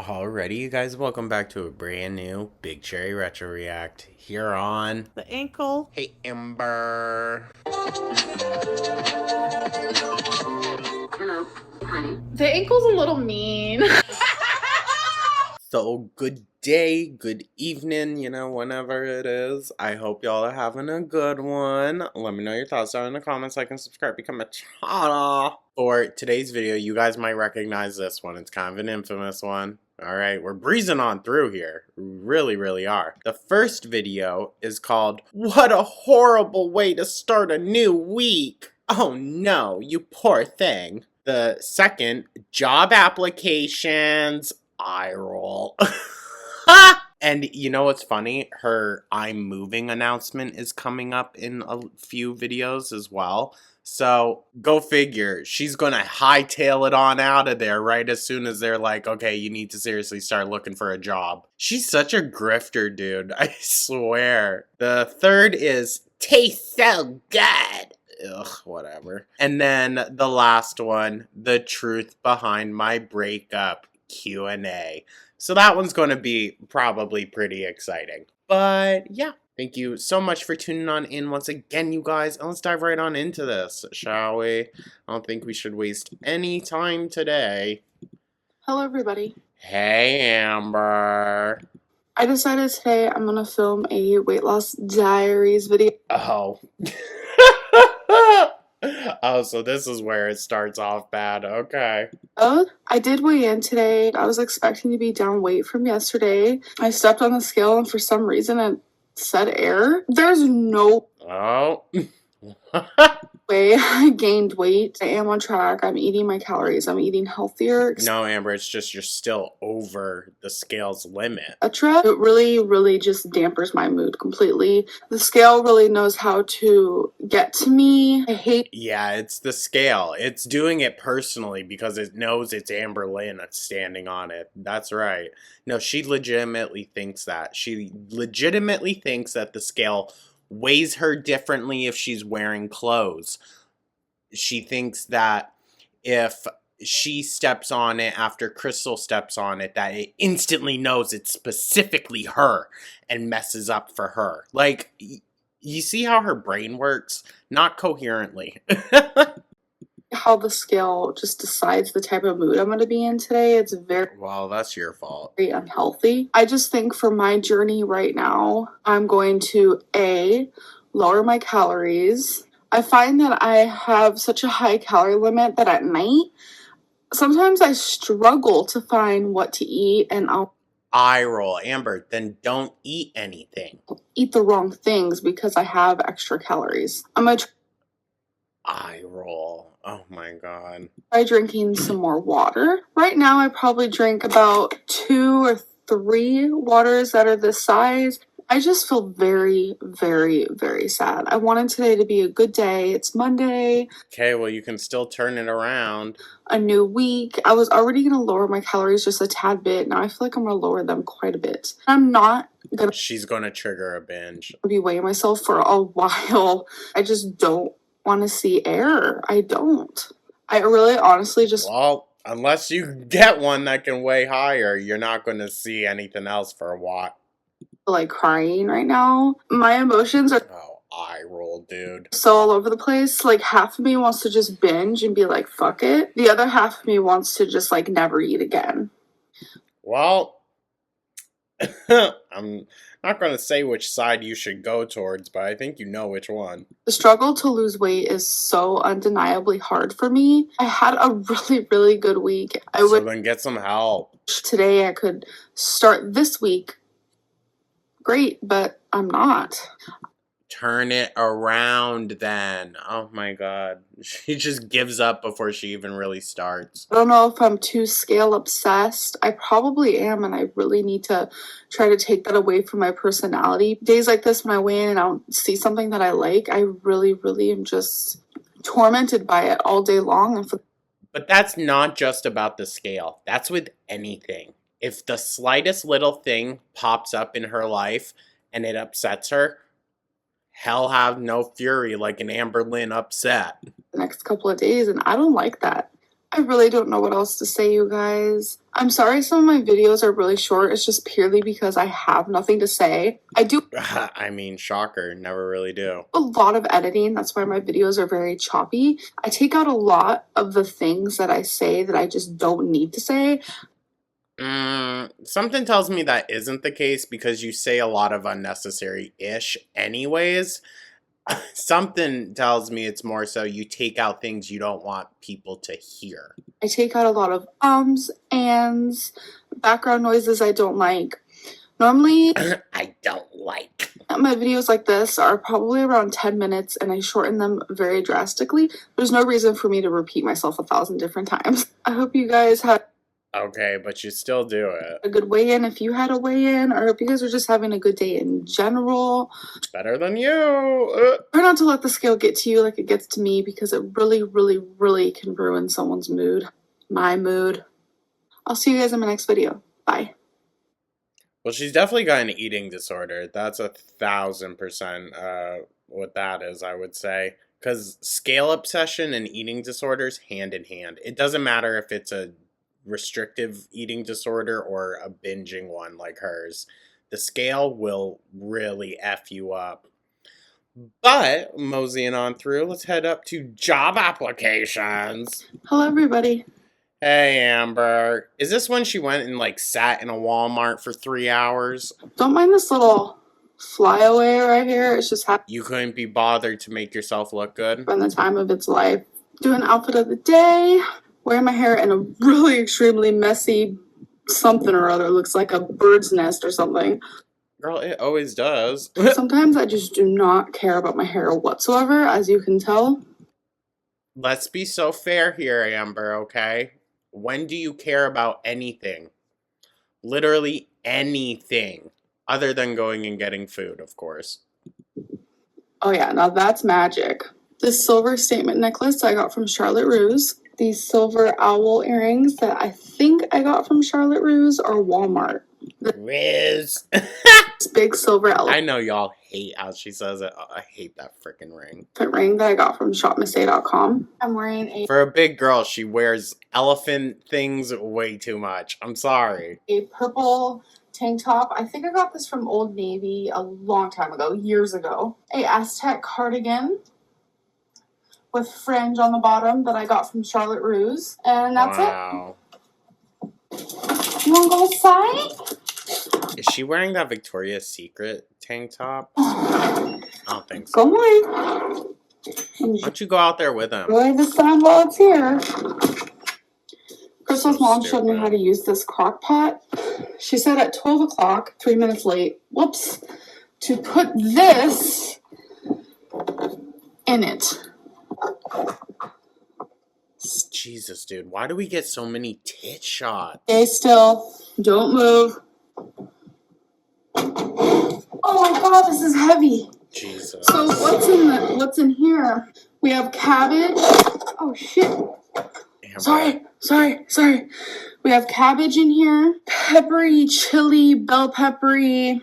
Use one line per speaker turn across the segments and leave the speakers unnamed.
Alrighty, you guys, welcome back to a brand new Big Cherry Retro React here on
The ankle.
Hey Amber.
The ankle's a little mean.
So, good day, good evening, whenever it is. I hope y'all are having a good one. Let me know your thoughts down in the comments, like and subscribe, become a channel. For today's video, you guys might recognize this one. It's kind of an infamous one. Alright, we're breezing on through here. We really, really are. The first video is called, "What a horrible way to start a new week. Oh no, you poor thing." The second, "Job applications, eye roll." And you know what's funny? Her "I'm moving" announcement is coming up in a few videos as well. So, go figure. She's gonna hightail it on out of there right as soon as they're like, okay, you need to seriously start looking for a job. She's such a grifter, dude. I swear. The third is, "Tastes so good." Ugh, whatever. And then the last one, "The truth behind my breakup Q&A." So that one's going to be probably pretty exciting. But yeah, thank you so much for tuning on in once again, you guys. And let's dive right on into this, shall we? I don't think we should waste any time today.
Hello, everybody.
Hey, Amber.
I decided today I'm gonna film a weight loss diaries video.
Oh. Oh, so this is where it starts off bad. Okay.
I did weigh in today. I was expecting to be down weight from yesterday. I stepped on the scale and for some reason it said error. There's no
Oh.
way I gained weight. I am on track. I'm eating my calories. I'm eating healthier.
No, Amber, it's just you're still over the scale's limit.
It really just dampers my mood completely. The scale really knows how to get to me. I hate.
Yeah, it's the scale. It's doing it personally because it knows it's Amberlynn that's standing on it. That's right. No, she legitimately thinks that. She legitimately thinks that the scale weighs her differently if she's wearing clothes. She thinks that if she steps on it after Crystal steps on it, that it instantly knows it's specifically her and messes up for her. Like, you see how her brain works? Not coherently.
How the scale just decides the type of mood I'm going to be in today. It's
Well, that's your fault.
very unhealthy. I just think for my journey right now, I'm going to lower my calories. I find that I have such a high calorie limit that at night, sometimes I struggle to find what to eat and I'll
Eye roll. Amber, then don't eat anything.
eat the wrong things because I have extra calories. I'm going to
Eye roll. Oh my god.
try drinking some more water. Right now, I probably drink about 2 or 3 waters that are this size. I just feel very, very, very sad. I wanted today to be a good day. It's Monday.
Okay, well, you can still turn it around.
A new week. I was already going to lower my calories just a tad bit. Now I feel like I'm going to lower them quite a bit. I'm not going
She's gonna trigger a binge.
to be weighing myself for a while. I just don't want to see error. I don't. I really honestly just
Well, unless you get one that can weigh higher, you're not gonna see anything else for a while.
feel like crying right now. My emotions are
Oh, eye roll, dude.
so all over the place. Like half of me wants to just binge and be like, fuck it. The other half of me wants to just like never eat again.
Well, I'm not going to say which side you should go towards, but I think you know which one.
The struggle to lose weight is so undeniably hard for me. I had a really, really good week.
So then get some help.
Today I could start this week great, but I'm not.
Turn it around then. Oh my god. She just gives up before she even really starts.
I don't know if I'm too scale obsessed. I probably am, and I really need to try to take that away from my personality. Days like this when I weigh in and I don't see something that I like, I really, really am just tormented by it all day long.
But that's not just about the scale. That's with anything. If the slightest little thing pops up in her life and it upsets her, hell have no fury like an Amberlynn upset.
The next couple of days, and I don't like that. I really don't know what else to say, you guys. I'm sorry some of my videos are really short. It's just purely because I have nothing to say. I do
I mean, shocker, never really do.
a lot of editing. That's why my videos are very choppy. I take out a lot of the things that I say that I just don't need to say.
Something tells me that isn't the case because you say a lot of unnecessary-ish anyways. Something tells me it's more so you take out things you don't want people to hear.
I take out a lot of ands, background noises I don't like. Normally,
I don't like.
my videos like this are probably around 10 minutes and I shorten them very drastically. There's no reason for me to repeat myself 1,000 different times. I hope you guys had
Okay, but you still do it.
a good weigh-in if you had a weigh-in, or I hope you guys are just having a good day in general.
Better than you.
Try not to let the scale get to you like it gets to me because it really, really, really can ruin someone's mood. My mood. I'll see you guys in my next video. Bye.
Well, she's definitely got an eating disorder. That's 1,000% what that is, I would say. Because scale obsession and eating disorders hand in hand. It doesn't matter if it's a restrictive eating disorder or a binging one like hers. The scale will really F you up. But, moseying on through, let's head up to job applications.
Hello, everybody.
Hey, Amber. Is this when she went and, like, sat in a Walmart for 3 hours?
Don't mind this little flyaway right here. It's just happening
You couldn't be bothered to make yourself look good?
in the time of its life. Doing outfit of the day. Wearing my hair in a really extremely messy something or other. Looks like a bird's nest or something.
Girl, it always does.
Sometimes I just do not care about my hair whatsoever, as you can tell.
Let's be so fair here, Amber, okay? When do you care about anything? Literally anything. Other than going and getting food, of course.
Oh yeah, now that's magic. This silver statement necklace I got from Charlotte Russe. These silver owl earrings that I think I got from Charlotte Russe or Walmart.
Riz.
This big silver
I
elephant
know y'all hate how she says it. I hate that freaking ring.
ring that I got from shopmissay.com. I'm wearing
For a big girl, she wears elephant things way too much. I'm sorry.
a purple tank top. I think I got this from Old Navy a long time ago, years ago. A Aztec cardigan with fringe on the bottom that I got from Charlotte Russe. And that's
Wow.
it. You want to go outside?
Is she wearing that Victoria's Secret tank top? I don't think so.
Go on.
Why don't you go out there with him?
Enjoy the sun while it's here. Crystal's
So
mom showed me
stupid.
how to use this crock pot. She said at 12 o'clock, 3 minutes late, whoops, to put this in it.
Jesus, dude. Why do we get so many tit shots?
Stay still. Don't move. Oh my god, this is heavy.
Jesus.
So what's in here? We have cabbage. Oh shit.
Amber.
Sorry. We have cabbage in here. Peppery, chili, bell peppery.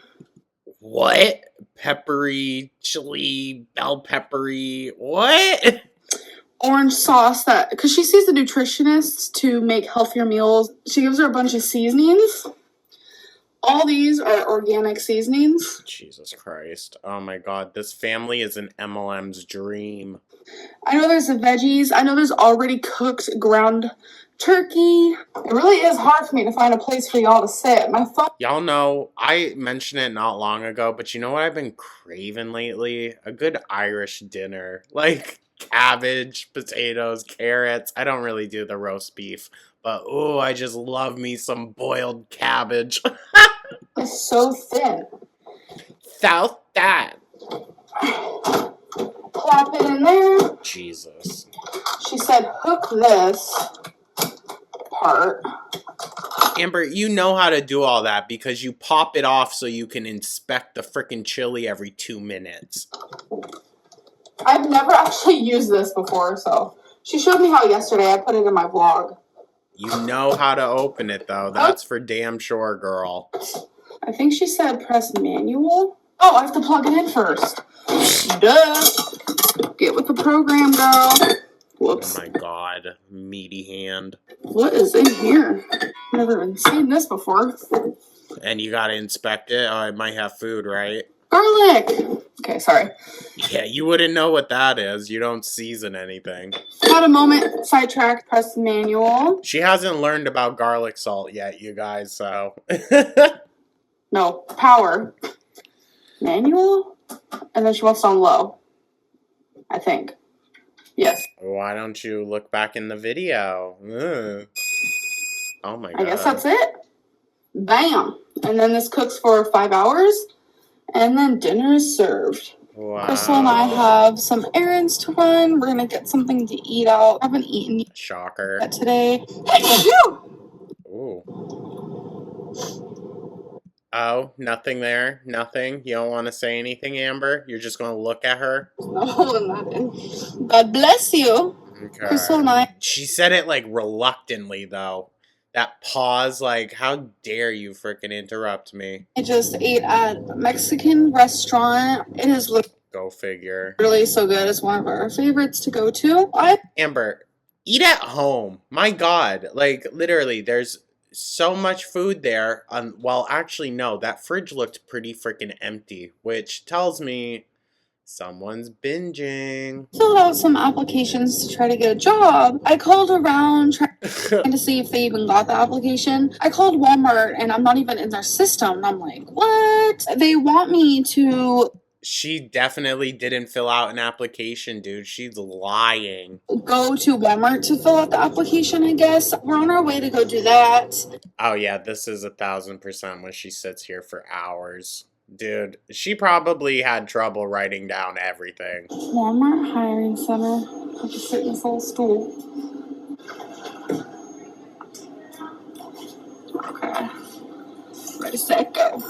What? Peppery, chili, bell peppery. What?
Orange sauce that, because she sees the nutritionist to make healthier meals. She gives her a bunch of seasonings. All these are organic seasonings.
Jesus Christ. Oh my god. This family is an MLM's dream.
I know there's the veggies. I know there's already cooked ground turkey. It really is hard for me to find a place for y'all to sit. My phone.
Y'all know, I mentioned it not long ago, but you know what I've been craving lately? A good Irish dinner. Like cabbage, potatoes, carrots. I don't really do the roast beef, but ooh, I just love me some boiled cabbage.
It's so thin.
South that.
Plop it in there.
Jesus.
She said hook this part.
Amber, you know how to do all that because you pop it off so you can inspect the frickin' chili every 2 minutes.
I've never actually used this before, so she showed me how yesterday. I put it in my vlog.
You know how to open it though. That's for damn sure, girl.
I think she said press manual. Oh, I have to plug it in first. Duh. Get with the program, girl. Whoops.
Oh my god. Meaty hand.
What is in here? Never even seen this before.
And you gotta inspect it. Oh, it might have food, right?
Garlic! Okay, sorry.
Yeah, you wouldn't know what that is. You don't season anything.
Had a moment, sidetracked, press manual.
She hasn't learned about garlic salt yet, you guys, so.
No, power. Manual? And then she wants on low. I think. Yes.
Why don't you look back in the video? Ugh. Oh my god.
I guess that's it. Bam! And then this cooks for 5 hours. And then dinner is served.
Wow.
Crystal and I have some errands to run. We're gonna get something to eat out. I haven't eaten
Shocker.
yet today.
Ooh. Oh, nothing there? Nothing? You don't want to say anything, Amber? You're just going to look at her?
No, nothing. God bless you.
Okay.
Crystal and I.
She said it, like, reluctantly, though. That pause, like, how dare you frickin' interrupt me?
I just ate at a Mexican restaurant. It is
Go figure.
really so good. It's one of our favorites to go to.
Amber, eat at home. My god. Like, literally, there's so much food there. Well, actually, no. That fridge looked pretty freaking empty, which tells me someone's binging.
Filled out some applications to try to get a job. I called around trying to see if they even got the application. I called Walmart and I'm not even in their system. And I'm like, what? They want me to...
She definitely didn't fill out an application, dude. She's lying.
Go to Walmart to fill out the application, I guess. We're on our way to go do that.
Oh, yeah, this is 1000% when she sits here for hours. Dude, she probably had trouble writing down everything.
Walmart hiring center. I have to sit in this little stool. Okay. Ready, set, go.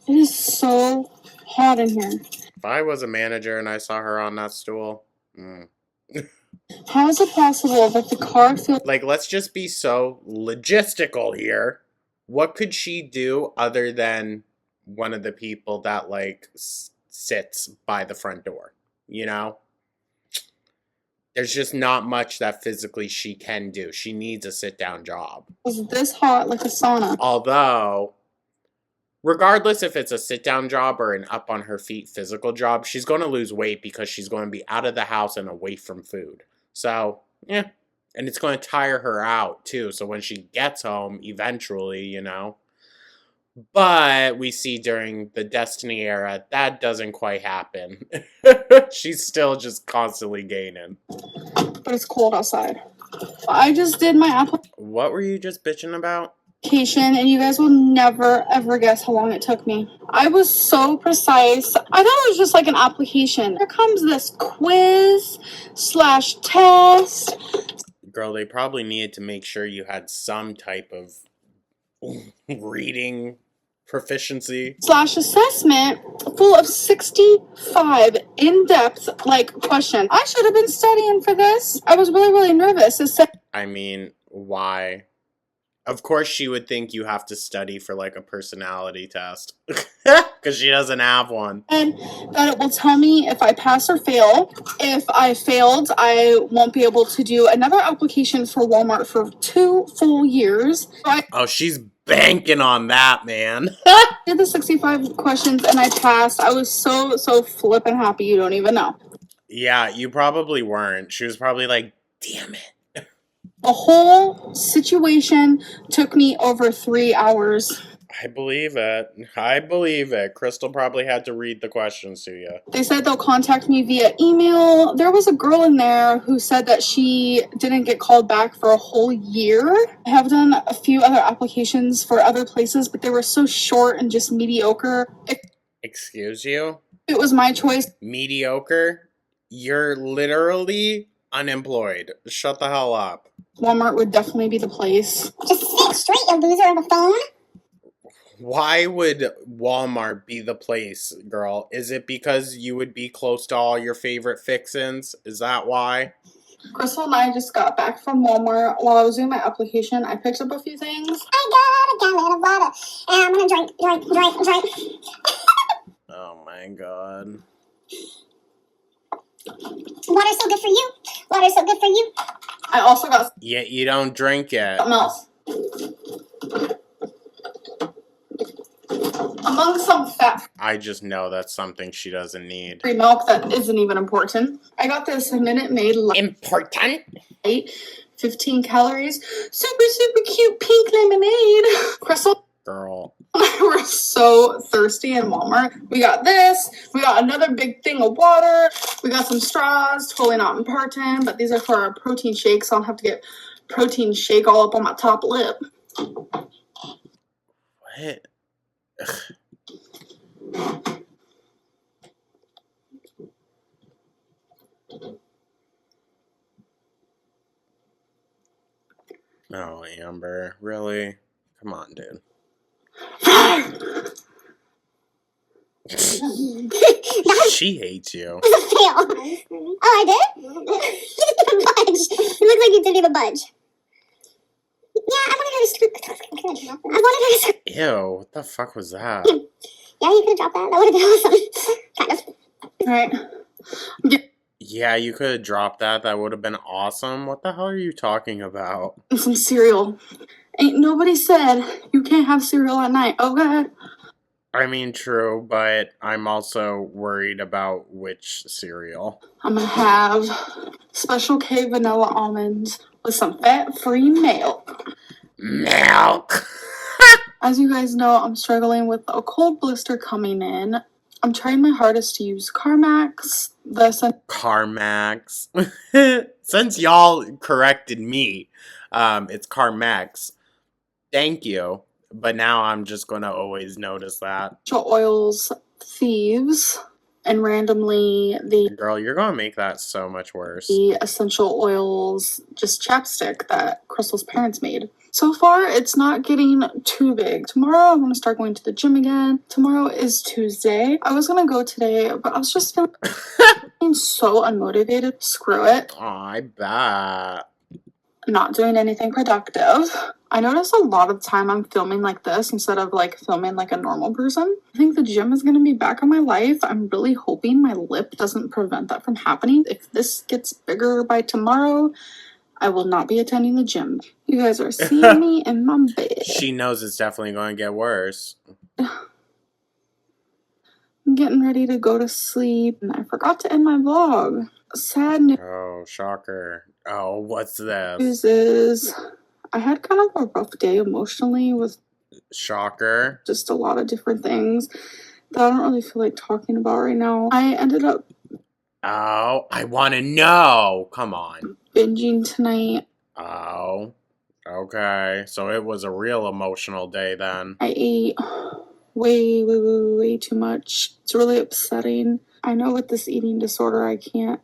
It is so hot in here.
If I was a manager and I saw her on that stool,
How is it possible that the car feels...
Like, let's just be so logistical here. What could she do other than one of the people that, like, sits by the front door? You know? There's just not much that physically she can do. She needs a sit-down job.
Was this hot like a sauna?
Although, regardless if it's a sit-down job or an up-on-her-feet physical job, she's going to lose weight because she's going to be out of the house and away from food. So, yeah. And it's going to tire her out, too. So when she gets home, eventually, you know. But we see during the Destiny era, that doesn't quite happen. She's still just constantly gaining.
But it's cold outside. I just did my application.
What were you just bitching about?
And you guys will never ever guess how long it took me. I was so precise. I thought it was just like an application. Here comes this quiz / test.
Girl, they probably needed to make sure you had some type of reading proficiency
/ assessment full of 65 in-depth like questions. I should have been studying for this. I was really nervous.
I mean, why? Of course she would think you have to study for, like, a personality test. Because she doesn't have one.
And that it will tell me if I pass or fail. If I failed, I won't be able to do another application for Walmart for 2 full years.
Oh, she's banking on that, man.
I did the 65 questions and I passed. I was so flippin' happy you don't even know.
Yeah, you probably weren't. She was probably like, damn it.
The whole situation took me over 3 hours.
I believe it. I believe it. Crystal probably had to read the questions to you.
They said they'll contact me via email. There was a girl in there who said that she didn't get called back for a whole year. I have done a few other applications for other places, but they were so short and just mediocre.
Excuse you?
It was my choice.
Mediocre? You're literally unemployed. Shut the hell up.
Walmart would definitely be the place.
Just speak straight, you loser on the phone.
Why would Walmart be the place, girl? Is it because you would be close to all your favorite fixins? Is that why?
Crystal and I just got back from Walmart. While I was doing my application, I picked up a few things.
I got a gallon of water, and I'm gonna drink.
Oh my god.
Water's so good for you. Water's so good for you.
I also got
Yeah, you don't drink it.
something else. Among some fat
I just know that's something she doesn't need.
free milk that isn't even important, I got this Minute Maid
Important?
Light, 15 calories, super cute pink lemonade. Crystal
Girl.
and I were so thirsty in Walmart. We got this, we got another big thing of water, we got some straws, totally not important, but these are for our protein shakes, so I don't have to get protein shake all up on my top lip.
What? No, Amber, really? Come on, dude. She hates you.
It was a fail. Oh, I did? You didn't even budge. It looked like you didn't even budge. Yeah, I wanted her to screw. I wanted her to screw.
Ew, what the fuck was that?
Yeah, you could have dropped that. That would have been awesome. Kind of.
Alright.
Yeah, you could have dropped that. That would have been awesome. What the hell are you talking about?
Some cereal. Ain't nobody said you can't have cereal at night, okay?
I mean, true, but I'm also worried about which cereal.
I'm gonna have Special K vanilla almonds with some fat-free milk.
Milk!
As you guys know, I'm struggling with a cold blister coming in. I'm trying my hardest to use Carmax.
Carmax. Since y'all corrected me, it's Carmax. Thank you. But now I'm just gonna always notice that.
essential oils thieves, and randomly the
Girl, you're gonna make that so much worse.
essential oils just chapstick that Crystal's parents made. So far, it's not getting too big. Tomorrow, I'm gonna start going to the gym again. Tomorrow is Tuesday. I was gonna go today, but I was just feeling so unmotivated. Screw it.
Aw, I bet.
Not doing anything productive. I notice a lot of time I'm filming like this instead of like filming like a normal person. I think the gym is going to be back in my life. I'm really hoping my lip doesn't prevent that from happening. If this gets bigger by tomorrow, I will not be attending the gym. You guys are seeing me in my bed.
She knows it's definitely going to get worse.
I'm getting ready to go to sleep, and I forgot to end my vlog. Sad
Oh, shocker. Oh, what's this?
news is I had kind of a rough day emotionally with
Shocker.
just a lot of different things that I don't really feel like talking about right now. I ended up
Oh, I want to know. Come on.
binging tonight.
Oh, okay. So it was a real emotional day then.
I ate way too much. It's really upsetting. I know with this eating disorder, I can't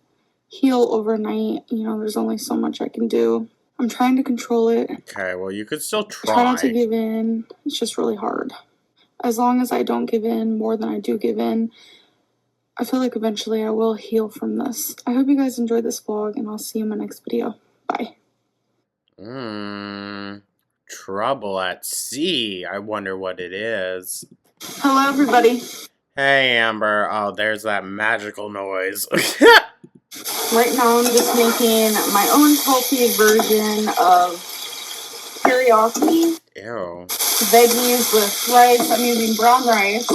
heal overnight. You know, there's only so much I can do. I'm trying to control it.
Okay, well, you could still
Try not to
try.
give in. It's just really hard. As long as I don't give in more than I do give in, I feel like eventually I will heal from this. I hope you guys enjoyed this vlog, and I'll see you in my next video. Bye.
Trouble at sea. I wonder what it is.
Hello, everybody.
Hey, Amber. Oh, there's that magical noise.
Right now, I'm just making my own healthy version of teriyaki
Ew.
veggies with rice. I'm using brown rice.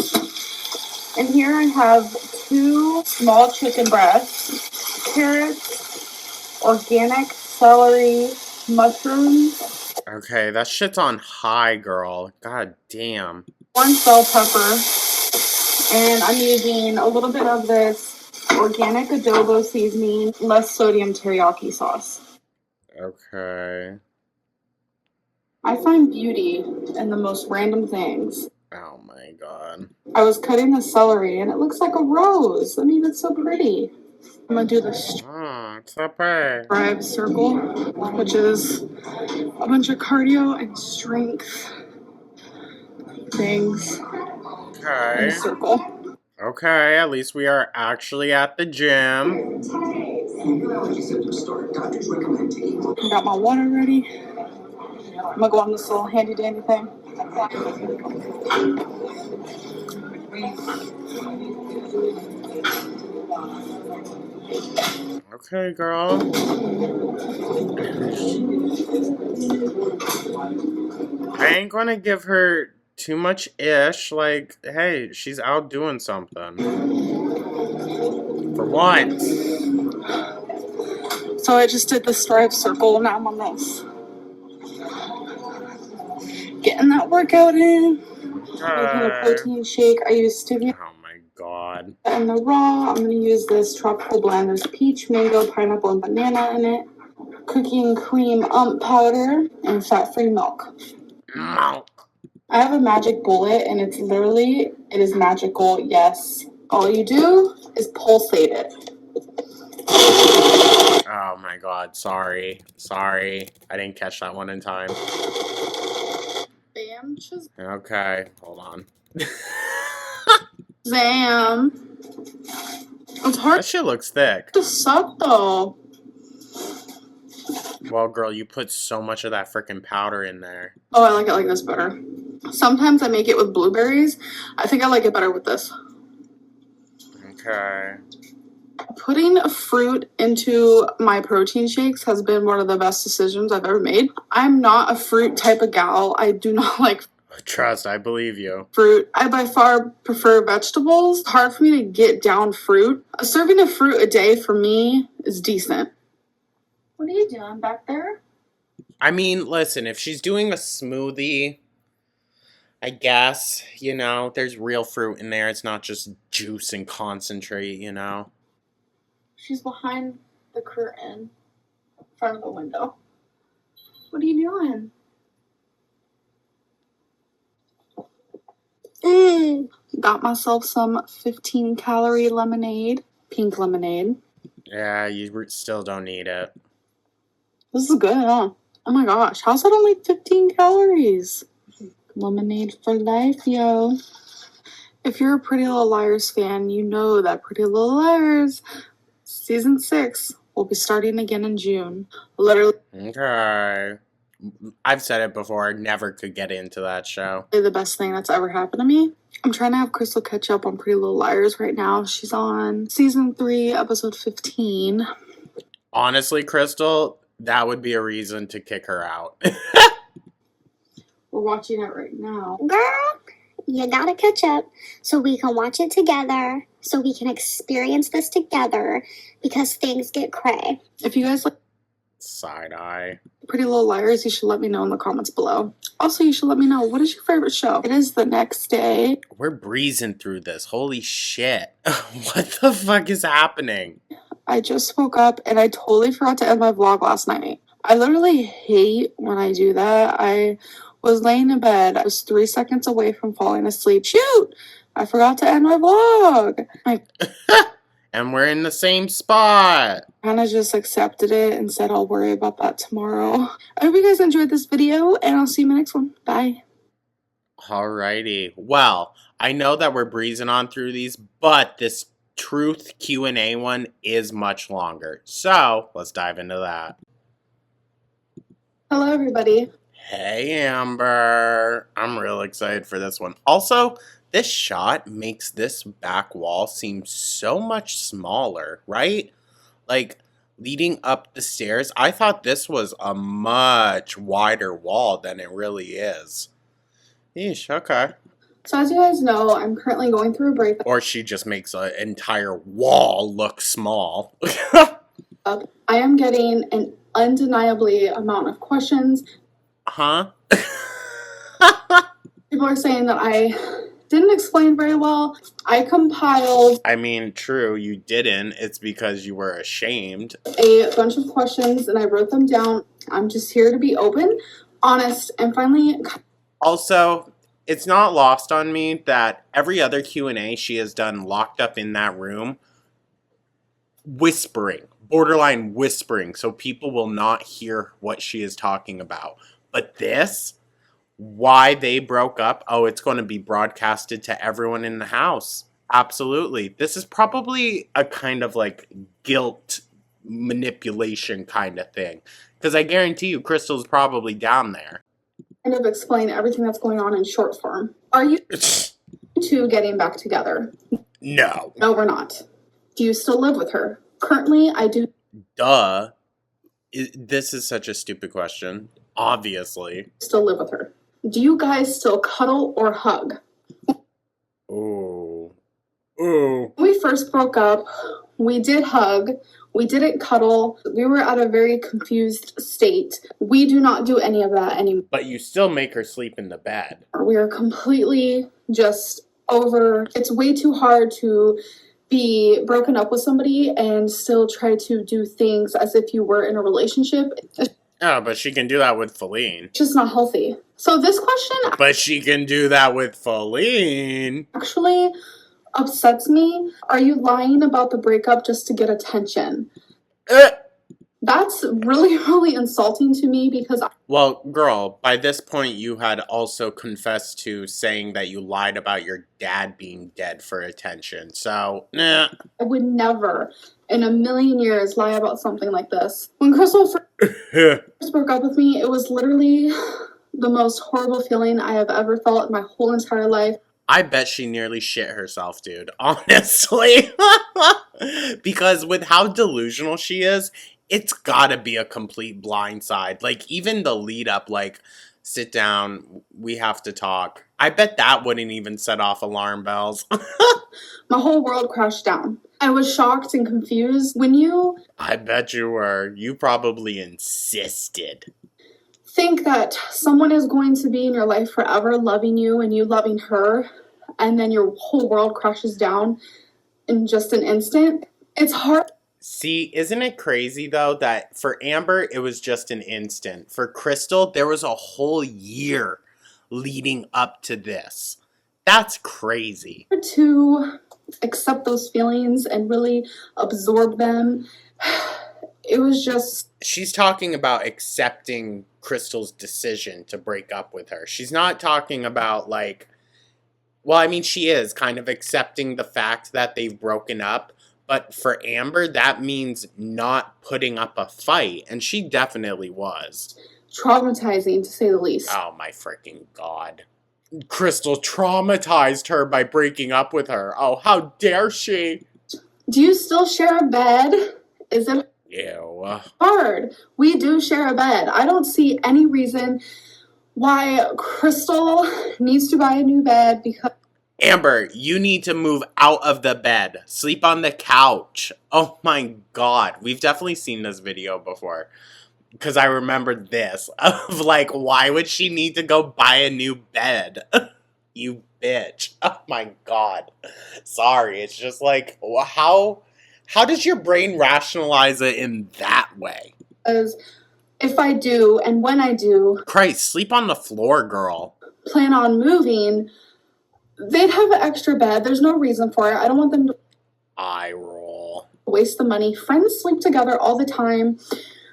And here I have 2 small chicken breasts, carrots, organic celery, mushrooms,
Okay, that shit's on high, girl. God damn.
orange bell pepper, and I'm using a little bit of this organic adobo seasoning, less sodium teriyaki sauce.
Okay.
I find beauty in the most random things.
Oh my god.
I was cutting the celery and it looks like a rose. I mean, it's so pretty. I'm gonna do the
Oh, it's so pretty.
scribe circle, which is a bunch of cardio and strength things in
Okay.
a circle.
Okay, at least we are actually at the gym.
I got my water ready. I'm gonna go on this little handy dandy thing.
Okay, girl. I ain't gonna give her too much ish. Like, hey, she's out doing something. For once.
So I just did the strive circle, now I'm on this. Getting that workout in. Making a protein shake. I use stevia.
Oh my god.
And the raw, I'm going to use this tropical blend. There's peach, mango, pineapple, and banana in it. Cooking cream powder and fat-free milk.
Milk.
I have a magic bullet, and it is magical, yes. All you do is pulsate it.
Oh my god, sorry. Sorry. I didn't catch that one in time.
Bam,
Okay, hold on.
Zam. It's hard
That shit looks thick.
to suck, though.
Well, girl, you put so much of that freaking powder in there.
Oh, I like it like this better. Sometimes I make it with blueberries. I think I like it better with this.
Okay.
Putting fruit into my protein shakes has been one of the best decisions I've ever made. I'm not a fruit type of gal. I do not like
Trust, I believe you.
fruit. I by far prefer vegetables. It's hard for me to get down fruit. A serving of fruit a day for me is decent. What are you doing back there?
I mean, listen, if she's doing a smoothie, I guess, you know, there's real fruit in there. It's not just juice and concentrate, you know.
She's behind the curtain in front of the window. What are you doing? Got myself some 15-calorie lemonade. Pink lemonade.
Yeah, you still don't need it.
This is good, huh? Oh my gosh, how's that only 15 calories? Lemonade for life, yo. If you're a Pretty Little Liars fan, you know that Pretty Little Liars Season 6 will be starting again in June. Literally
Okay. I've said it before, I never could get into that show.
the best thing that's ever happened to me. I'm trying to have Crystal catch up on Pretty Little Liars right now. She's on Season 3, Episode 15.
Honestly, Crystal, that would be a reason to kick her out.
We're watching it right now.
Girl, you gotta catch up so we can watch it together, so we can experience this together, because things get cray.
If you guys like
Side eye.
Pretty Little Liars, you should let me know in the comments below. Also, you should let me know, what is your favorite show? It is the next day.
We're breezing through this. Holy shit. What the fuck is happening?
I just woke up and I totally forgot to end my vlog last night. I literally hate when I do that. I was laying in bed. I was 3 seconds away from falling asleep. Shoot! I forgot to end my vlog. I
And we're in the same spot.
kind of just accepted it and said I'll worry about that tomorrow. I hope you guys enjoyed this video and I'll see you in my next one. Bye.
Alrighty. Well, I know that we're breezing on through these, but this truth Q&A one is much longer. So, let's dive into that.
Hello, everybody.
Hey, Amber. I'm real excited for this one. Also, this shot makes this back wall seem so much smaller, right? Like, leading up the stairs, I thought this was a much wider wall than it really is. Yeesh, okay.
So as you guys know, I'm currently going through a breakup.
Or she just makes an entire wall look small.
I am getting an undeniably amount of questions.
Huh?
People are saying that I didn't explain very well. I compiled
I mean, true, you didn't. It's because you were ashamed.
a bunch of questions and I wrote them down. I'm just here to be open, honest, and finally...
Also, it's not lost on me that every other Q&A she has done locked up in that room, whispering, borderline whispering, so people will not hear what she is talking about. But this, why they broke up, oh, it's going to be broadcasted to everyone in the house. Absolutely. This is probably a kind of like guilt manipulation kind of thing. Because I guarantee you Crystal's probably down there.
kind of explain everything that's going on in short form. Are you two getting back together?
No.
No, we're not. Do you still live with her? Currently, I do.
Duh. This is such a stupid question. Obviously.
Still live with her. Do you guys still cuddle or hug?
Ooh. Ooh.
When we first broke up, we did hug. We didn't cuddle. We were at a very confused state. We do not do any of that anymore.
But you still make her sleep in the bed.
We are completely just over. It's way too hard to be broken up with somebody and still try to do things as if you were in a relationship.
Oh, but she can do that with Feline.
It's just not healthy. So this question
But she can do that with Feline.
actually upsets me. Are you lying about the breakup just to get attention? That's really, really insulting to me because
well, girl, by this point you had also confessed to saying that you lied about your dad being dead for attention. So, nah.
I would never in a million years lie about something like this. When Crystal first broke up with me, it was literally the most horrible feeling I have ever felt in my whole entire life.
I bet she nearly shit herself, dude. Honestly. Because with how delusional she is, it's gotta be a complete blindside. Like, even the lead up, like, sit down, we have to talk. I bet that wouldn't even set off alarm bells.
My whole world crashed down. I was shocked and confused. When you
I bet you were. You probably insisted.
think that someone is going to be in your life forever, loving you and you loving her, and then your whole world crashes down in just an instant, it's hard.
See, isn't it crazy, though, that for Amber, it was just an instant. For Crystal, there was a whole year leading up to this. That's crazy.
To accept those feelings and really absorb them. It was just...
She's talking about accepting Crystal's decision to break up with her. She's not talking about, like... Well, I mean, she is kind of accepting the fact that they've broken up. But for Amber, that means not putting up a fight. And she definitely was.
Traumatizing, to say the least.
Oh, my freaking God. Crystal traumatized her by breaking up with her. Oh, how dare she?
Do you still share a bed? Is it...
Ew.
Hard. We do share a bed. I don't see any reason why Crystal needs to buy a new bed because...
Amber, you need to move out of the bed. Sleep on the couch. Oh my God. We've definitely seen this video before. Because I remember this. Of like, why would she need to go buy a new bed? You bitch. Oh my God. Sorry. It's just like, how does your brain rationalize it in that way?
Because if I do, and when I do...
Christ, sleep on the floor, girl.
Plan on moving... They'd have an extra bed. There's no reason for it. I don't want them to
Eye roll.
Waste the money. Friends sleep together all the time.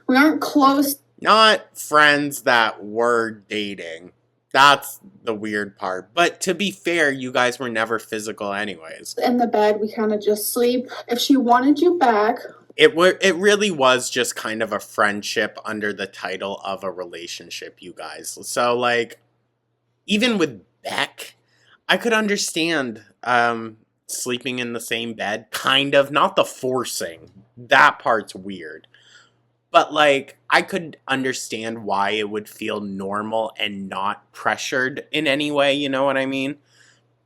We aren't close.
Not friends that were dating. That's the weird part. But to be fair, you guys were never physical anyways.
In the bed, we kind of just sleep. If she wanted you back...
It really was just kind of a friendship under the title of a relationship, you guys. So, like, even with Beck... I could understand sleeping in the same bed, kind of. Not the forcing. That part's weird. But, like, I could understand why it would feel normal and not pressured in any way, you know what I mean?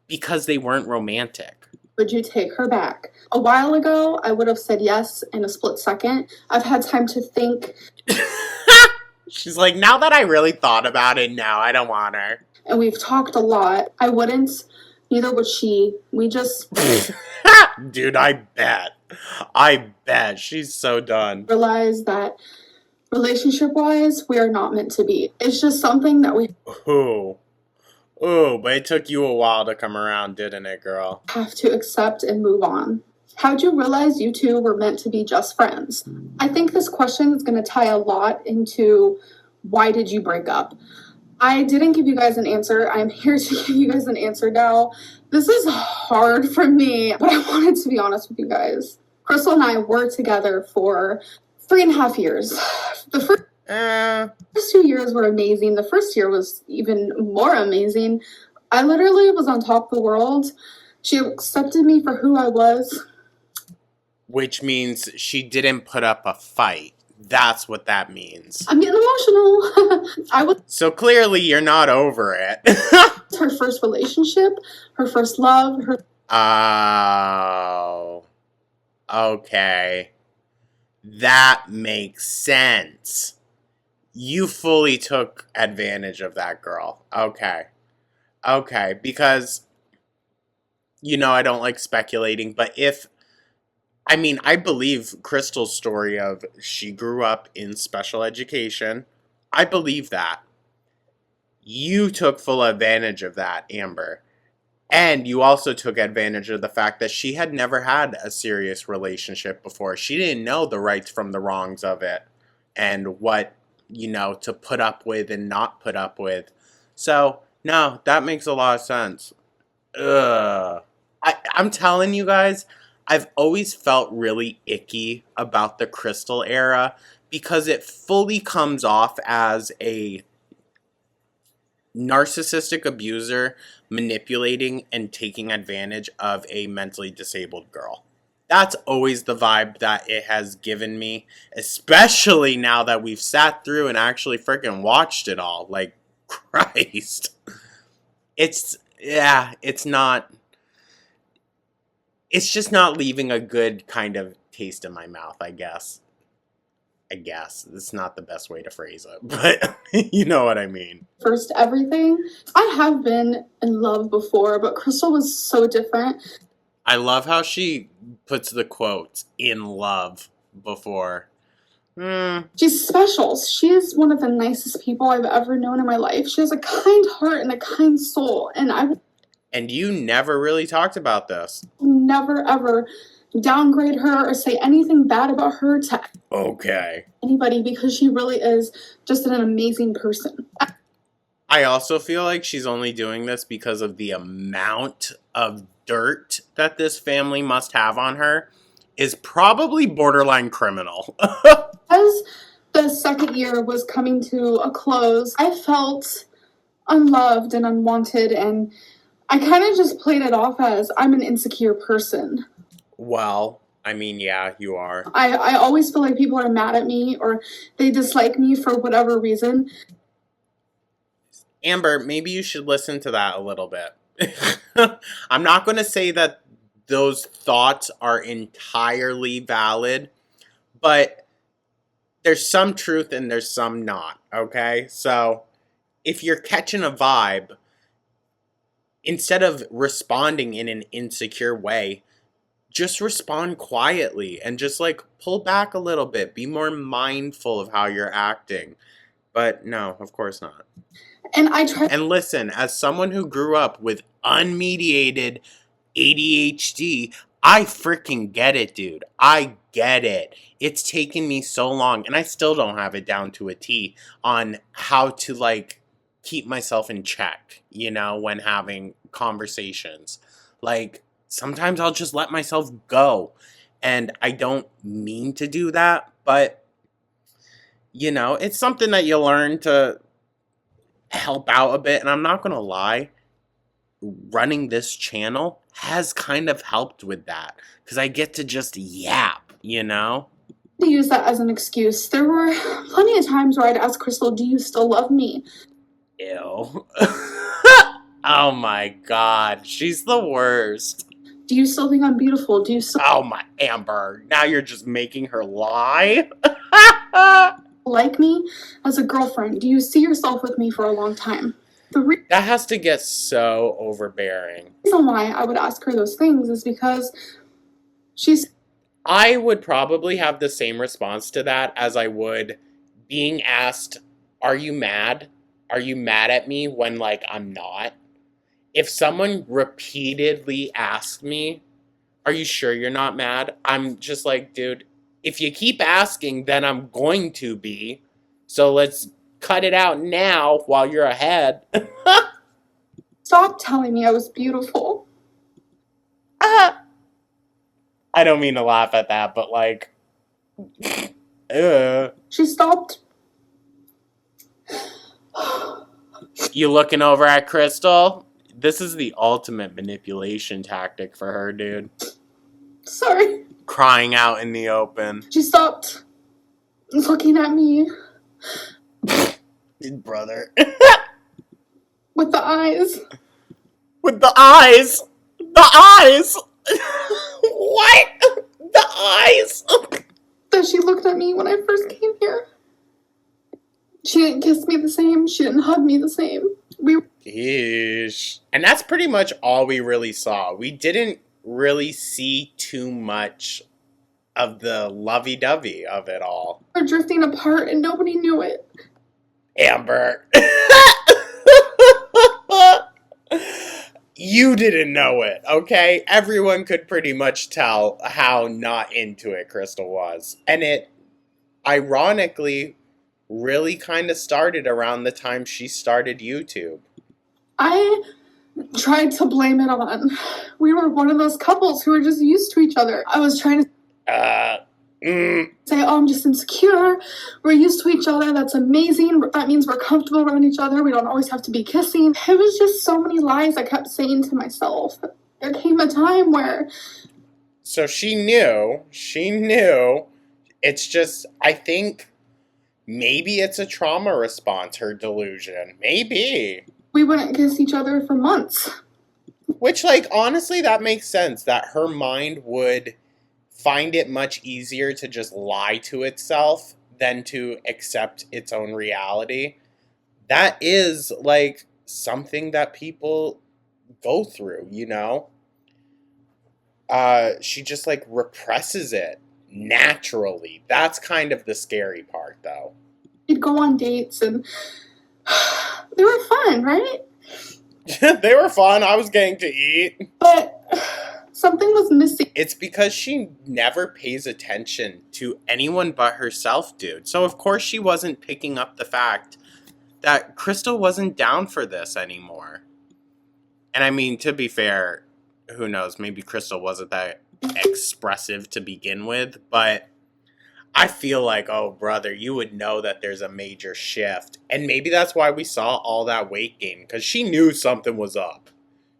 Because they weren't romantic.
Would you take her back? A while ago, I would have said yes in a split second. I've had time to think.
She's like, now that I really thought about it, no, I don't want her.
And we've talked a lot. I wouldn't. Neither would she. We just...
Dude, I bet. I bet. She's so done.
Realize that relationship-wise, we are not meant to be. It's just something that we...
Ooh, but it took you a while to come around, didn't it, girl?
Have to accept and move on. How'd you realize you two were meant to be just friends? I think this question is going to tie a lot into why did you break up? I didn't give you guys an answer. I'm here to give you guys an answer now. This is hard for me, but I wanted to be honest with you guys. Crystal and I were together for 3.5 years. The first 2 years were amazing. The first year was even more amazing. I literally was on top of the world. She accepted me for who I was.
which means she didn't put up a fight. That's what that means.
I'm getting emotional. I was
So clearly you're not over it.
her first relationship, her first love, her.
Oh. Okay. That makes sense. You fully took advantage of that girl. Okay. Okay, because, I don't like speculating, but I believe Crystal's story of she grew up in special education. I believe that. You took full advantage of that, Amber. And you also took advantage of the fact that she had never had a serious relationship before. She didn't know the rights from the wrongs of it and what, to put up with and not put up with. So, no, that makes a lot of sense. Ugh. I'm telling you guys, I've always felt really icky about the Crystal era because it fully comes off as a narcissistic abuser manipulating and taking advantage of a mentally disabled girl. That's always the vibe that it has given me, especially now that we've sat through and actually freaking watched it all. Like, Christ. It's not, it's just not leaving a good kind of taste in my mouth, I guess. It's not the best way to phrase it, but you know what I mean.
First everything. I have been in love before, but Crystal was so different.
I love how she puts the quotes "in love" before.
She's special. She is one of the nicest people I've ever known in my life. She has a kind heart and a kind soul,
And you never really talked about this.
Never ever downgrade her or say anything bad about her to anybody because she really is just an amazing person.
I also feel like she's only doing this because of the amount of dirt that this family must have on her is probably borderline criminal.
As the second year was coming to a close, I felt unloved and unwanted, and I kind of just played it off as I'm an insecure person.
Well, yeah, you are.
I always feel like people are mad at me or they dislike me for whatever reason.
Amber, maybe you should listen to that a little bit. I'm not going to say that those thoughts are entirely valid, but there's some truth and there's some not, okay? So, if you're catching a vibe, instead of responding in an insecure way, just respond quietly and just pull back a little bit. Be more mindful of how you're acting. But no, of course not.
And
listen, as someone who grew up with unmediated ADHD, I freaking get it, dude. I get it. It's taken me so long, and I still don't have it down to a T on how to, keep myself in check, when having conversations. Sometimes I'll just let myself go, and I don't mean to do that, but, it's something that you learn to help out a bit, and I'm not gonna lie, running this channel has kind of helped with that, because I get to just yap,
to use that as an excuse. There were plenty of times where I'd ask Crystal, do you still love me?
Ew. Oh my god, she's the worst.
Do you still think I'm beautiful? Do you still...
Oh my, Amber, now you're just making her lie?
like me as a girlfriend? Do you see yourself with me for a long time?
That has to get so overbearing.
The reason why I would ask her those things is because
I would probably have the same response to that as I would being asked, are you mad? Are you mad at me when, I'm not? If someone repeatedly asked me, are you sure you're not mad? I'm just like, dude, if you keep asking, then I'm going to be. So let's cut it out now while you're ahead.
Stop telling me I was beautiful.
I don't mean to laugh at that, but
She stopped.
You looking over at Crystal? This is the ultimate manipulation tactic for her, dude.
Sorry.
crying out in the open.
She stopped looking at me
Brother.
with the eyes.
With the eyes. The eyes. What? The eyes.
That she looked at me when I first came here. She didn't kiss me the same. She didn't hug me the same.
Yeesh. And that's pretty much all we really saw. We didn't really see too much of the lovey-dovey of it all.
Were drifting apart and nobody knew it.
Amber. You didn't know it, okay? Everyone could pretty much tell how not into it Crystal was. And it, ironically, really kind of started around the time she started YouTube.
I tried to blame it on. We were one of those couples who were just used to each other. I was trying to say, oh, I'm just insecure. We're used to each other. That's amazing. That means we're comfortable around each other. We don't always have to be kissing. It was just so many lies I kept saying to myself. There came a time where...
So she knew. It's just, I think, maybe it's a trauma response, her delusion. Maybe.
We wouldn't kiss each other for months.
Which, like, honestly, that makes sense. That her mind would find it much easier to just lie to itself than to accept its own reality. That is, like, something that people go through, you know? She just, like, represses it naturally. That's kind of the scary part, though.
We'd go on dates and they were fun, right?
They were fun. I was getting to eat.
But something was missing.
It's because she never pays attention to anyone but herself, dude. So, of course, she wasn't picking up the fact that Crystal wasn't down for this anymore. And I mean, to be fair, who knows? Maybe Crystal wasn't that expressive to begin with. But I feel like, oh, brother, you would know that there's a major shift. And maybe that's why we saw all that weight gain. Because she knew something was up.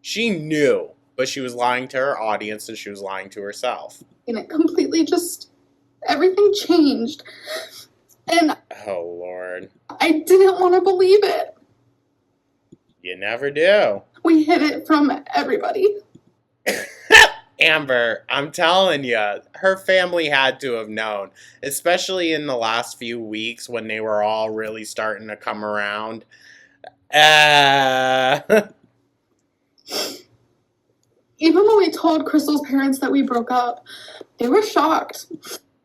She knew. But she was lying to her audience and she was lying to herself.
And it completely just, everything changed. And
oh, Lord.
I didn't want to believe it.
You never do.
We hid it from everybody.
Amber, I'm telling you, her family had to have known. Especially in the last few weeks when they were all really starting to come around.
Even when we told Crystal's parents that we broke up, they were shocked.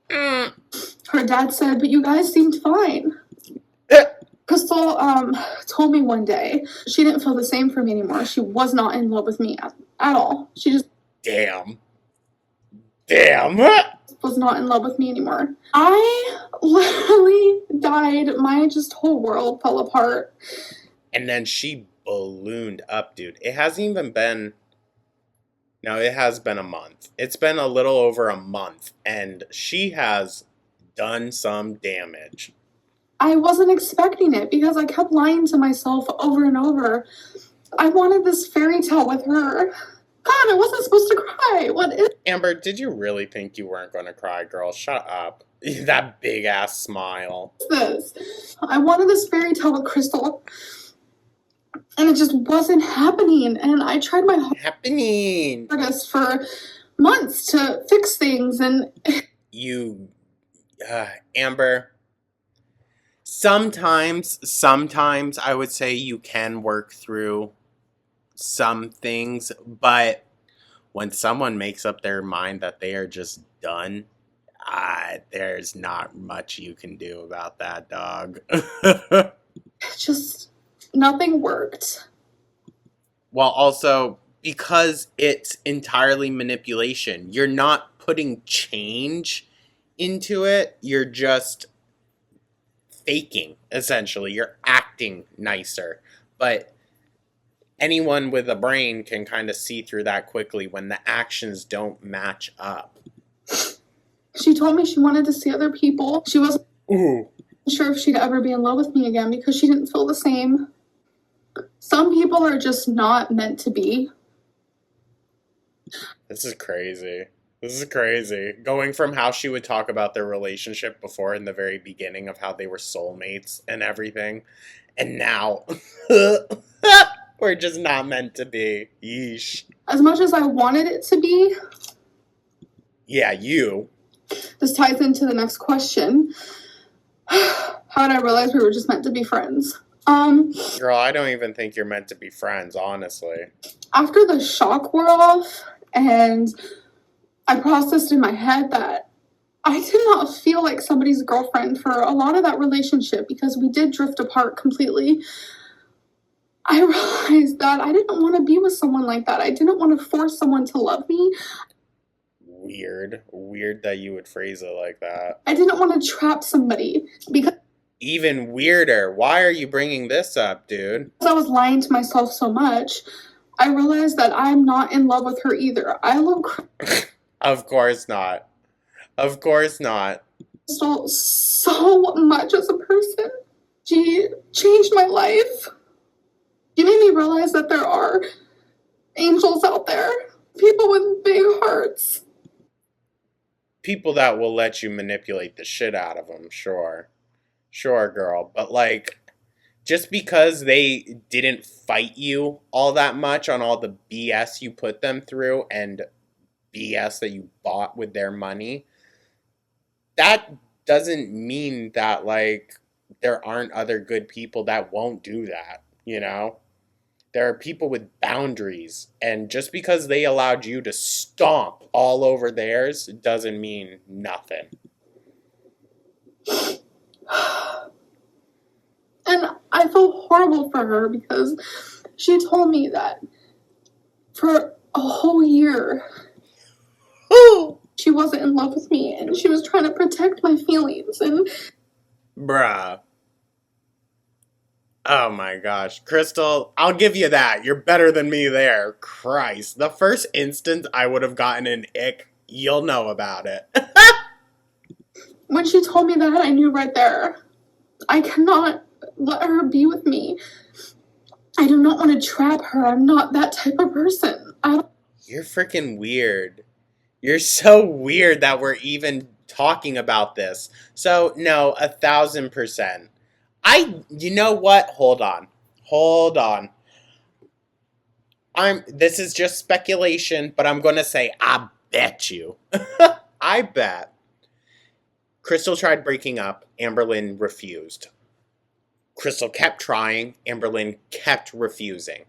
Her dad said, but you guys seemed fine. Crystal told me one day she didn't feel the same for me anymore. She was not in love with me at all. She just...
Damn.
Was not in love with me anymore. I literally died. My just whole world fell apart.
And then she ballooned up, dude. It hasn't even been... No, it has been a month. It's been a little over a month, and she has done some damage.
I wasn't expecting it because I kept lying to myself over and over. I wanted this fairy tale with her. God, I wasn't supposed to cry. What is...
Amber, did you really think you weren't going to cry, girl? Shut up. That big-ass smile.
this? I wanted this fairy tale with Crystal. And it just wasn't happening. And I tried my hardest for months to fix things. And
you, Amber, sometimes I would say you can work through some things. But when someone makes up their mind that they are just done, there's not much you can do about that, dog.
just... nothing worked.
Well, also, because it's entirely manipulation, you're not putting change into it. You're just faking, essentially. You're acting nicer. But anyone with a brain can kind of see through that quickly when the actions don't match up.
She told me she wanted to see other people. She wasn't sure if she'd ever be in love with me again because she didn't feel the same. Some people are just not meant to be.
This is crazy. This is crazy. Going from how she would talk about their relationship before in the very beginning of how they were soulmates and everything, and now we're just not meant to be. Yeesh.
As much as I wanted it to be.
Yeah, you.
This ties into the next question. How did I realize we were just meant to be friends?
Girl, I don't even think you're meant to be friends, honestly.
After the shock wore off, and I processed in my head that I did not feel like somebody's girlfriend for a lot of that relationship because we did drift apart completely. I realized that I didn't want to be with someone like that. I didn't want to force someone to love me.
Weird that you would phrase it like that.
I didn't want to trap somebody because
even weirder. Why are you bringing this up, dude?
I was lying to myself so much. I realized that I'm not in love with her either. I love
Of course not. Of course not.
Crystal so much as a person. She changed my life. She made me realize that there are angels out there. People with big hearts.
People that will let you manipulate the shit out of them, sure. Sure, girl. But, like, just because they didn't fight you all that much on all the BS you put them through and BS that you bought with their money, that doesn't mean that, like, there aren't other good people that won't do that, you know? There are people with boundaries, and just because they allowed you to stomp all over theirs doesn't mean nothing.
And I felt horrible for her because she told me that for a whole year she wasn't in love with me and she was trying to protect my feelings. And
bruh. Oh my gosh. Crystal, I'll give you that. You're better than me there. Christ. The first instant I would have gotten an ick, you'll know about it.
When she told me that, I knew right there. I cannot let her be with me. I do not want to trap her. I'm not that type of person.
You're freaking weird. You're so weird that we're even talking about this. So, no, 1,000%. You know what? Hold on. This is just speculation, but I'm going to say, I bet you. I bet. Crystal tried breaking up. Amberlynn refused. Crystal kept trying. Amberlynn kept refusing.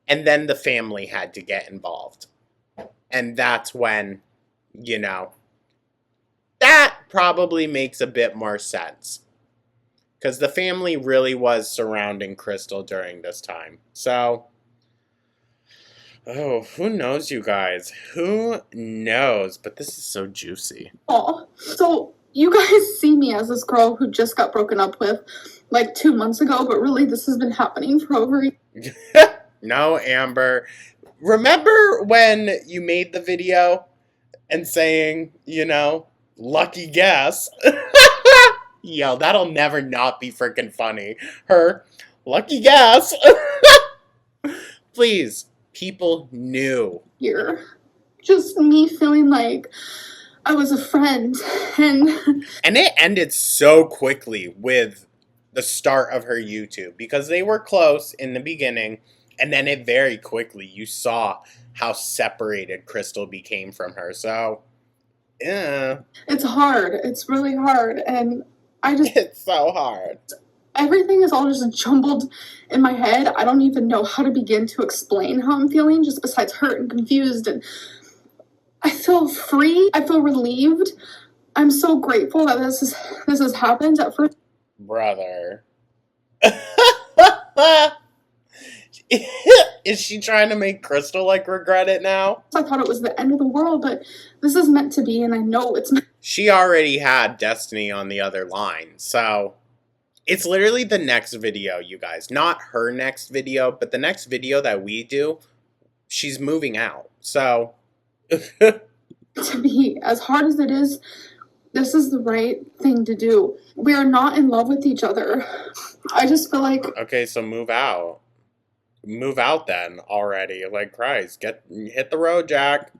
And then the family had to get involved. And that's when, you know, that probably makes a bit more sense. Because the family really was surrounding Crystal during this time. So, oh, who knows, you guys? Who knows? But this is so juicy.
Oh, so you guys see me as this girl who just got broken up with like 2 months ago, but really this has been happening for over a year.
No, Amber. Remember when you made the video and saying, you know, lucky guess? Yo, that'll never not be freaking funny. Her lucky guess. Please, people knew.
Here. Just me feeling like I was a friend.
And it ended so quickly with the start of her YouTube because they were close in the beginning. And then it very quickly, you saw how separated Crystal became from her. So, yeah.
It's hard. It's really hard. And
it's so hard.
Everything is all just jumbled in my head. I don't even know how to begin to explain how I'm feeling, just besides hurt and confused. And I feel free. I feel relieved. I'm so grateful that this has happened at first.
Brother. Is she trying to make Crystal, like, regret it now?
I thought it was the end of the world, but this is meant to be, and I know it's meant.
She already had Destiny on the other line, so it's literally the next video, you guys. Not her next video, but the next video that we do, she's moving out, so.
To be, as hard as it is, this is the right thing to do. We are not in love with each other. I just feel like.
Okay, so move out. Move out then already. Like, Christ, hit the road, Jack.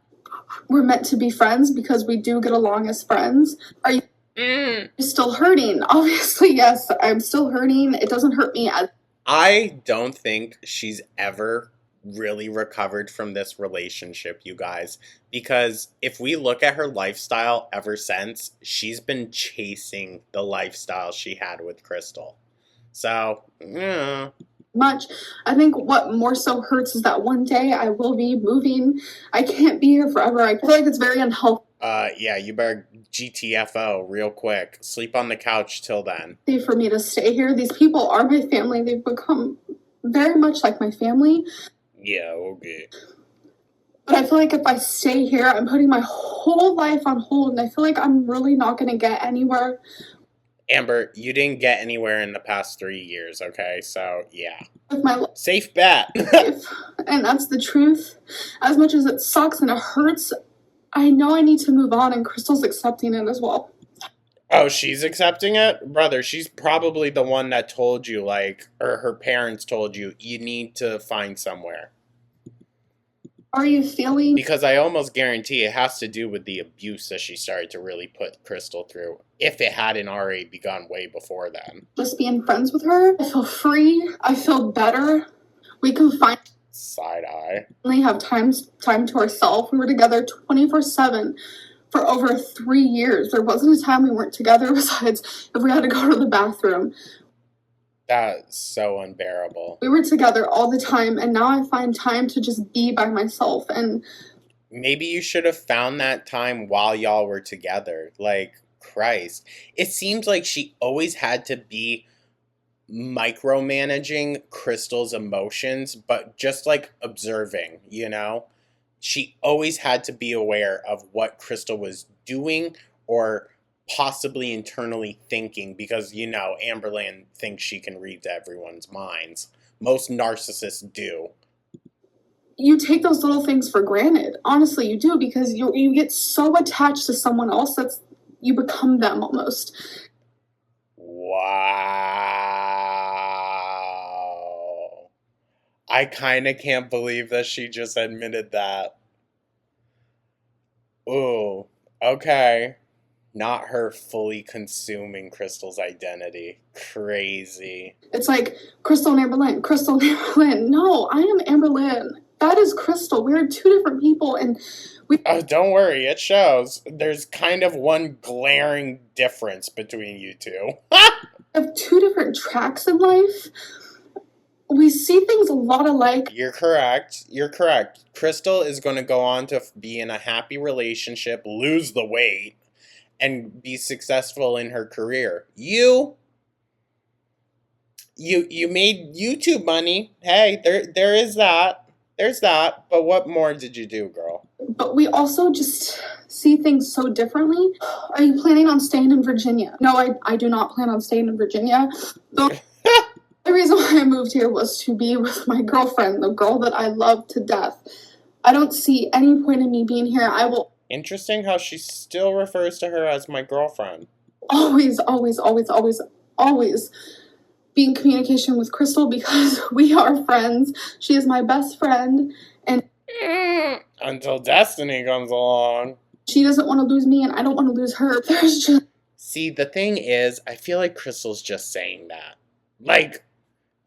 we're meant to be friends because we do get along as friends. Are you still hurting? Obviously, yes, I'm still hurting. It doesn't hurt me as
I don't think she's ever really recovered from this relationship, you guys. Because if we look at her lifestyle ever since, she's been chasing the lifestyle she had with Crystal. So, yeah.
much. I think what more so hurts is that one day I will be moving. I can't be here forever. I feel like it's very unhealthy
Yeah, you better GTFO real quick. Sleep on the couch till then.
for me to stay here. These people are my family. They've become very much like my family.
Yeah, okay.
But I feel like if I stay here, I'm putting my whole life on hold, and I feel like I'm really not going to get anywhere.
Amber, you didn't get anywhere in the past 3 years, okay? So, yeah.
With my
Safe bet.
life, and that's the truth. As much as it sucks and it hurts, I know I need to move on, and Crystal's accepting it as well.
Oh, she's accepting it? Brother, she's probably the one that told you, like, or her parents told you, you need to find somewhere.
Are you feeling?
Because I almost guarantee it has to do with the abuse that she started to really put Crystal through, if it hadn't already begun way before then.
Just being friends with her. I feel free. I feel better. We can
Side eye.
finally have time to ourselves. We were together 24/7 for over 3 years. There wasn't a time we weren't together besides if we had to go to the bathroom.
That's so unbearable.
We were together all the time, and now I find time to just be by myself. And
maybe you should have found that time while y'all were together. Like, Christ. It seems like she always had to be micromanaging Crystal's emotions, but just like observing, you know? She always had to be aware of what Crystal was doing or possibly internally thinking because, you know, Amberlynn thinks she can read everyone's minds. Most narcissists do.
you take those little things for granted. Honestly, you do, because you get so attached to someone else that you become them almost.
Wow. I kind of can't believe that she just admitted that. Ooh, okay. Not her fully consuming Crystal's identity. Crazy.
It's like Crystal and Amberlynn, Crystal and Amberlynn. No, I am Amberlynn. That is Crystal. We're two different people, and
Oh, don't worry, it shows. There's kind of one glaring difference between you two.
we have two different tracks in life. We see things a lot alike.
You're correct. You're correct. Crystal is going to go on to be in a happy relationship, lose the weight, and be successful in her career. You made YouTube money. Hey, there is that. There's that. But what more did you do, girl?
But we also just see things so differently. Are you planning on staying in Virginia? No, I do not plan on staying in Virginia. The reason why I moved here was to be with my girlfriend, the girl that I love to death. I don't see any point in me being here. I will
Interesting how she still refers to her as my girlfriend.
always be in communication with Crystal because we are friends. She is my best friend, and
until Destiny comes along.
She doesn't want to lose me, and I don't want to lose her. There's just...
See, the thing is, I feel like Crystal's just saying that. Like,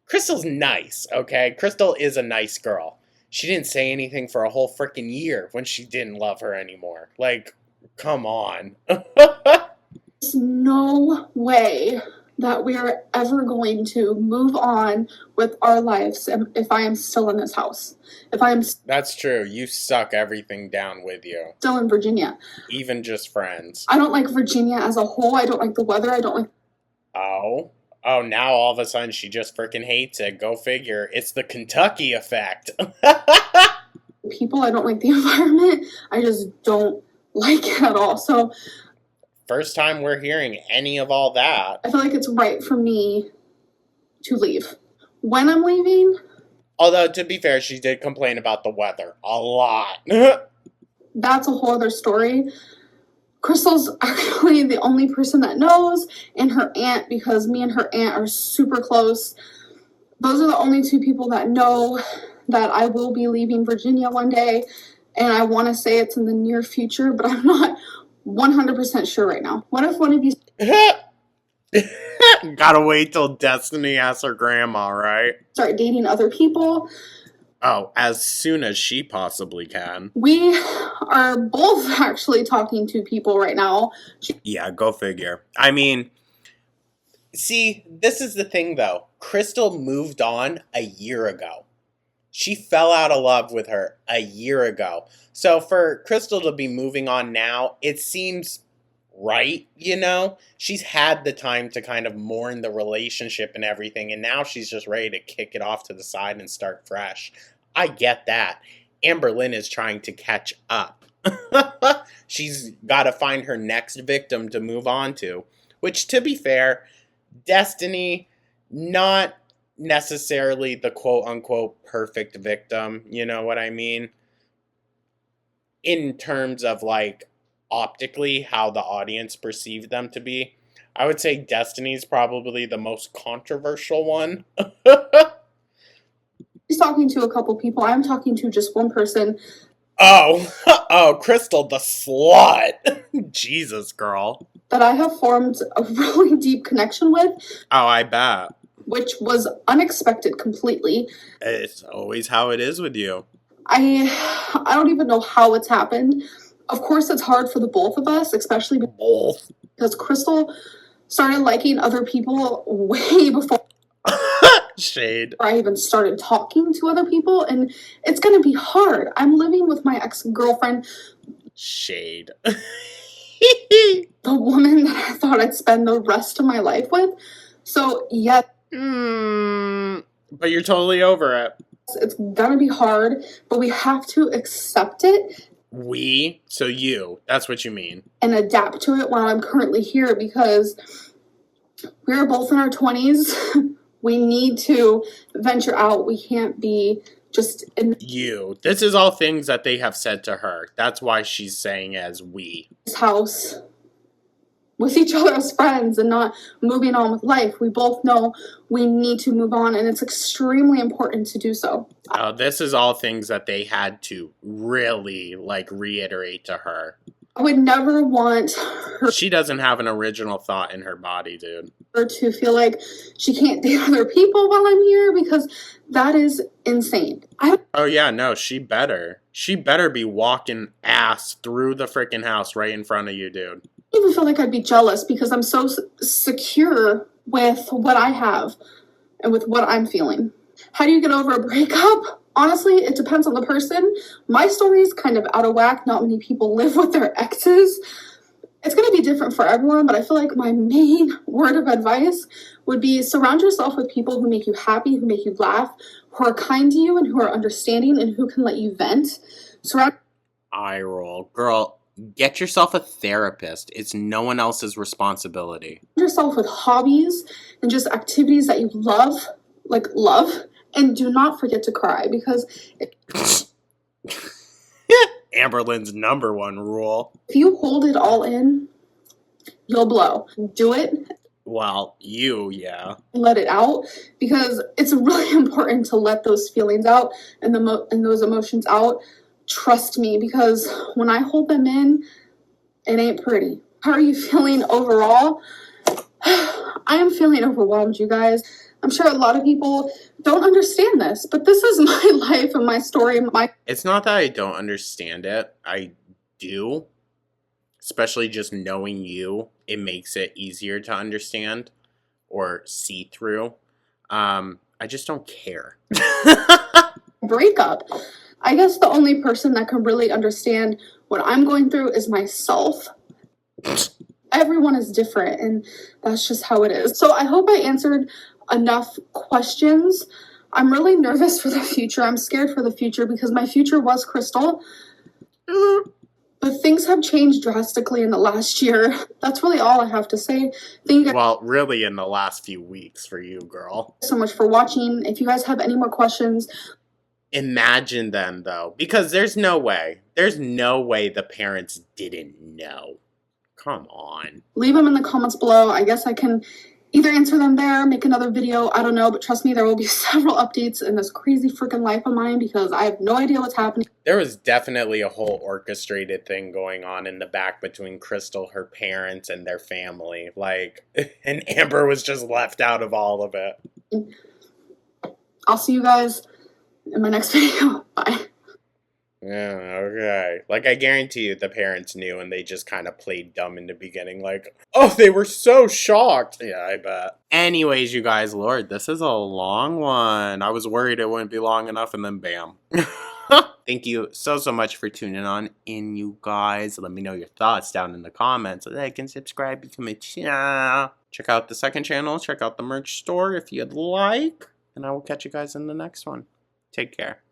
Crystal's nice, okay? Crystal is a nice girl. She didn't say anything for a whole freaking year when she didn't love her anymore. Like, come on.
There's no way that we are ever going to move on with our lives if I am still in this house. If I am
That's true. You suck everything down with you.
Still in Virginia.
Even just friends.
I don't like Virginia as a whole. I don't like the weather. I don't like...
Oh, now all of a sudden she just freaking hates it. Go figure. It's the Kentucky effect.
People. I don't like the environment. I just don't like it at all. So...
First time we're hearing any of all that.
I feel like it's right for me to leave. When I'm leaving...
Although, to be fair, she did complain about the weather a lot.
That's a whole other story. Crystal's actually the only person that knows, and her aunt, because me and her aunt are super close. Those are the only two people that know that I will be leaving Virginia one day. And I want to say it's in the near future, but I'm not 100% sure right now. What if one of you
Gotta wait till Destiny asks her grandma, right?
start dating other people?
Oh, as soon as she possibly can.
We are both actually talking to people right now.
Yeah, go figure. I mean, see, this is the thing though. Crystal moved on a year ago. She fell out of love with her a year ago. So for Crystal to be moving on now, it seems right, you know? She's had the time to kind of mourn the relationship and everything, and now she's just ready to kick it off to the side and start fresh. I get that. Amberlynn is trying to catch up. She's got to find her next victim to move on to. Which, to be fair, Destiny, not necessarily the quote-unquote perfect victim, you know what I mean? In terms of, like, optically, how the audience perceived them to be. I would say Destiny's probably the most controversial one.
She's talking to a couple people. I'm talking to just one person.
Oh, Crystal the slut. Jesus, girl.
That I have formed a really deep connection with.
Oh, I bet.
Which was unexpected completely.
It's always how it is with you.
I don't even know how it's happened. Of course, it's hard for the both of us, especially
Both.
because Crystal started liking other people way before
Shade.
I even started talking to other people, and it's going to be hard. I'm living with my ex-girlfriend.
Shade.
The woman that I thought I'd spend the rest of my life with. So, yeah.
But you're totally over it.
It's going to be hard, but we have to accept it.
We? So you. That's what you mean.
And adapt to it while I'm currently here, because we're both in our 20s. We need to venture out. We can't be just in
you. This is all things that they have said to her. That's why she's saying as we.
this house with each other as friends and not moving on with life. We both know we need to move on, and it's extremely important to do so.
This is all things that they had to really, like, reiterate to her.
I would never want her
She doesn't have an original thought in her body, dude.
to feel like she can't date other people while I'm here, because that is insane.
Oh yeah, no, she better. She better be walking ass through the freaking house right in front of you, dude.
I even feel like I'd be jealous because I'm so secure with what I have and with what I'm feeling. How do you get over a breakup? Honestly, it depends on the person. My story is kind of out of whack. Not many people live with their exes. It's going to be different for everyone, but I feel like my main word of advice would be surround yourself with people who make you happy, who make you laugh, who are kind to you and who are understanding and who can let you vent.
Eye roll. Girl, get yourself a therapist. It's no one else's responsibility.
Yourself with hobbies and just activities that you love, and do not forget to cry, because
Amberlynn's #1 rule.
if you hold it all in, you'll blow. Do it.
Well, yeah.
Let it out, because it's really important to let those feelings out and those emotions out. Trust me, because when I hold them in, it ain't pretty. How are you feeling overall? I am feeling overwhelmed, you guys. I'm sure a lot of people don't understand this, but this is my life and my story.
It's not that I don't understand it. I do. Especially just knowing you, it makes it easier to understand or see through. I just don't care.
Breakup. I guess the only person that can really understand what I'm going through is myself. Everyone is different, and that's just how it is. So I hope I answered enough questions. I'm really nervous for the future. I'm scared for the future because my future was Crystal. But things have changed drastically in the last year. That's really all I have to say. Thank you guys
Well, really in the last few weeks for you, girl.
so much for watching. If you guys have any more questions,
Imagine them, though. Because there's no way. There's no way the parents didn't know. Come on.
leave them in the comments below. I guess I can either answer them there, make another video, I don't know, but trust me, there will be several updates in this crazy freaking life of mine because I have no idea what's happening.
There was definitely a whole orchestrated thing going on in the back between Crystal, her parents, and their family. Like, and Amber was just left out of all of it.
I'll see you guys in my next video. Bye.
Yeah, okay. Like, I guarantee you the parents knew and they just kind of played dumb in the beginning. Like, oh, they were so shocked. Yeah, I bet. Anyways, you guys, Lord, this is a long one. I was worried it wouldn't be long enough and then bam. Thank you so much for tuning on in, you guys. Let me know your thoughts down in the comments. Like and subscribe, become a channel. Check out the second channel. Check out the merch store if you'd like. And I will catch you guys in the next one. Take care.